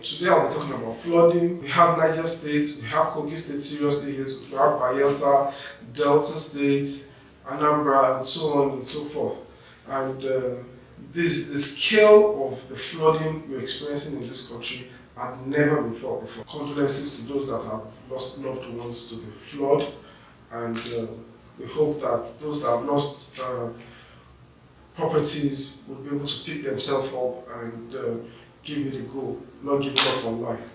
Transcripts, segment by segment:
Today I'll be talking about flooding. We have Niger State, we have Kogi State seriously hit, we have Bayelsa, Delta State, Anambra, and so on and so forth. And the scale of the flooding we're experiencing in this country had never been felt before. Condolences to those that have lost loved ones to the flood, and we hope that those that have lost properties will be able to pick themselves up and give it a go, not give up on life.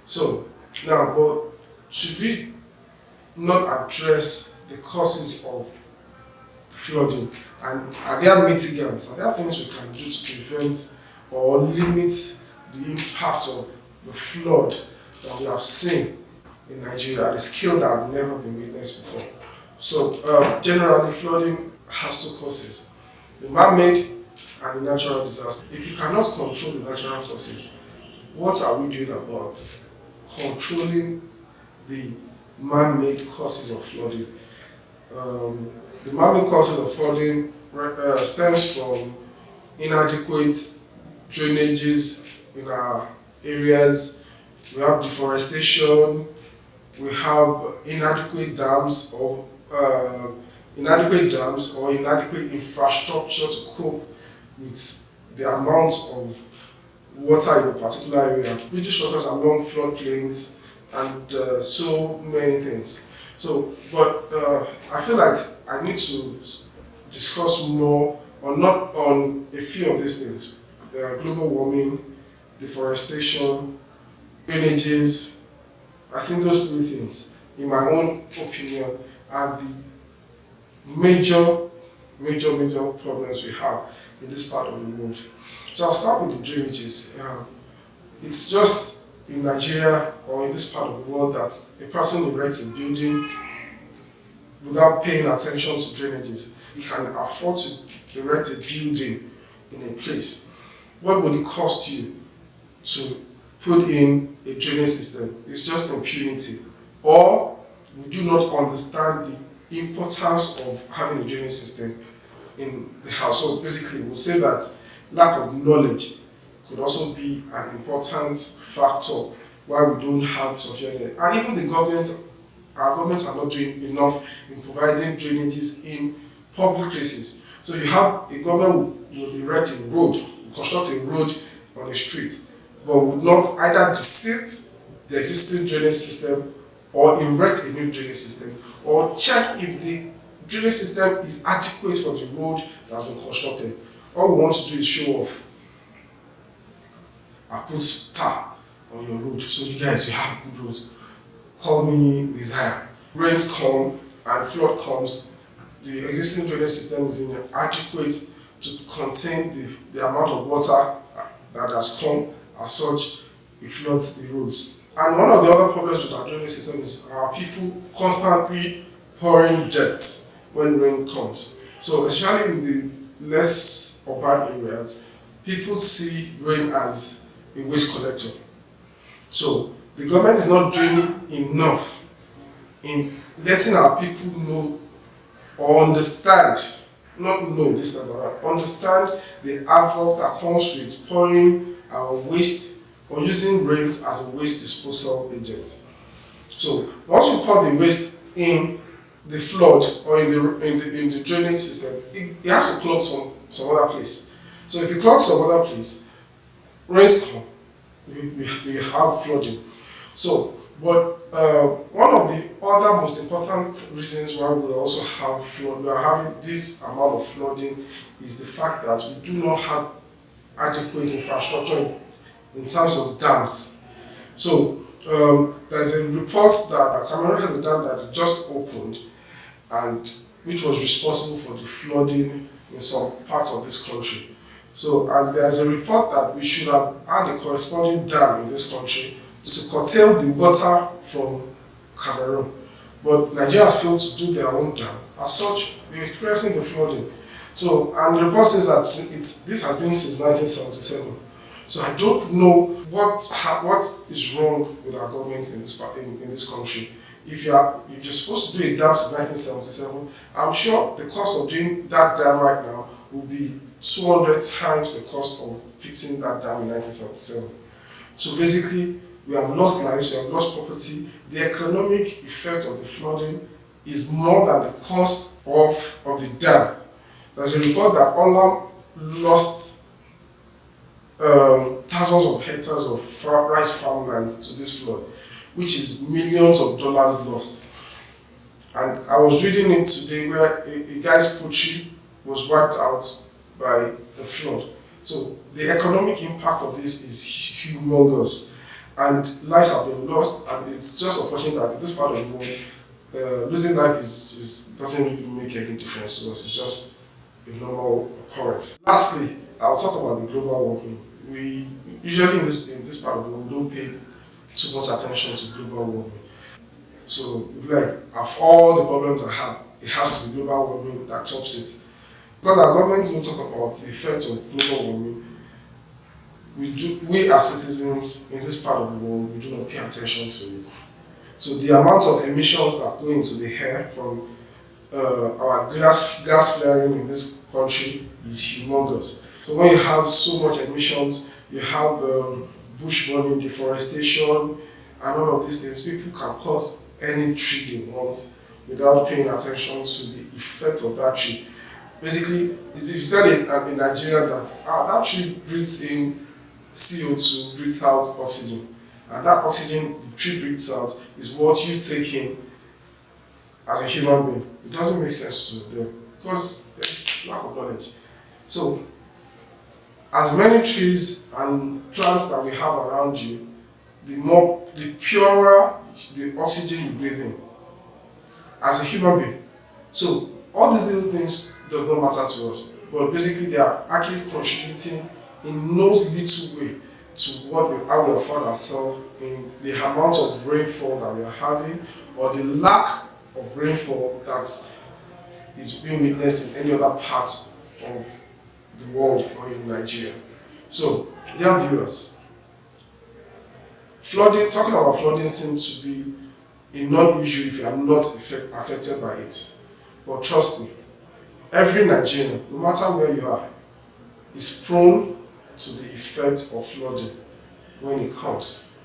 So, now, but should we not address the causes of flooding? And are there mitigants? Are there things we can do to prevent or limit the impact of the flood that we have seen in Nigeria at a scale that have never been witnessed before? So, generally, flooding has two causes: the man-made and the natural disaster. If you cannot control the natural causes, what are we doing about controlling the man-made causes of flooding? The man-made causes of flooding stems from inadequate drainages in our areas. We have deforestation. We have inadequate dams or inadequate infrastructure to cope with the amount of water in a particular area. British structures along floodplains and so many things. So, but I feel like I need to discuss more or not on a few of these things: global warming, deforestation, drainages. I think those three things, in my own opinion, are the major problems we have in this part of the world. So I'll start with the drainages. It's just in Nigeria or in this part of the world that a person erects a building without paying attention to drainages. You can afford to erect a building in a place. What would it cost you to put in a drainage system? It's just impunity. Or we do not understand the importance of having a drainage system in the house. So basically, we'll say that lack of knowledge could also be an important factor why we don't have sufficient. And even the government, our governments are not doing enough in providing drainages in public places. So you have a government will erect a road, construct a road on a street, but would not either deset the existing drainage system or erect a new drainage system, or check if the drainage system is adequate for the road that has been constructed. All we want to do is show off. I put tar on your road, so you guys, you have good roads. Call me Messiah. Rains come and flood comes. The existing drainage system is inadequate to contain the amount of water that has come. As such, it floods the roads. And one of the other problems with our drainage system is our people constantly pouring dirt when rain comes. So especially in the less urban areas, people see rain as a waste collector. So the government is not doing enough in letting our people know or understand, not know this time around, understand the havoc that comes with pouring our waste or using rains as a waste disposal agent. So once you pour the waste in the flood or in the drainage system, it has to clog some other place. So if you clog some other place, rains come, we have flooding. So, but one of the other most important reasons why we also have flood, we are having this amount of flooding, is the fact that we do not have adequate infrastructure in terms of dams. So there's a report that Cameroon has a dam that just opened, and which was responsible for the flooding in some parts of this country. So, and there's a report that we should have had a corresponding dam in this country to curtail the water from Cameroon. But Nigeria has failed to do their own dam. As such, we're experiencing the flooding. So, and the report says that this has been since 1977. So I don't know what is wrong with our government in this country. If you're supposed to do a dam since 1977, I'm sure the cost of doing that dam right now will be 200 times the cost of fixing that dam in 1977. So basically, we have lost lives, we have lost property. The economic effect of the flooding is more than the cost of the dam. There's a report that Olam lost thousands of hectares of rice farmlands to this flood, which is millions of dollars lost. And I was reading it today where a guy's poultry was wiped out by the flood. So the economic impact of this is humongous, and lives have been lost. And it's just unfortunate that in this part of the world, losing life doesn't really make any difference to us. It's just a normal occurrence. Lastly, I'll talk about the global warming. We usually in this part of the world we don't pay too much attention to global warming. So like of all the problems I have, it has to be global warming that tops it. Because our governments don't talk about the effects of global warming, we as citizens in this part of the world, we do not pay attention to it. So the amount of emissions that go into the air from our gas flaring in this country is humongous. So when you have so much emissions, you have bush burning, deforestation, and all of these things, people can cut any tree they want without paying attention to the effect of that tree. Basically, if you tell in Nigeria that that tree breathes in CO2, breathes out oxygen, and that oxygen the tree breathes out is what you take in as a human being. It doesn't make sense to them because there's lack of knowledge. So, as many trees and plants that we have around you, the purer the oxygen you breathe in as a human being. So all these little things does not matter to us, but basically they are actually contributing in no little way to how we have found ourselves in the amount of rainfall that we are having, or the lack of rainfall that is being witnessed in any other part of the world or in Nigeria. So, dear viewers, talking about flooding seems to be a non-issue if you are not affected by it. But trust me, every Nigerian, no matter where you are, is prone to the effect of flooding when it comes.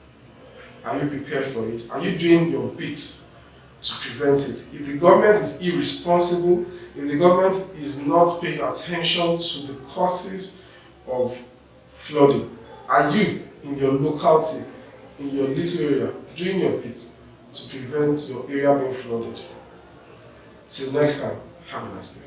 Are you prepared for it? Are you doing your bit to prevent it? If the government is irresponsible, if the government is not paying attention to the causes of flooding, are you in your locality, in your little area, doing your bit to prevent your area being flooded? Till next time, have a nice day.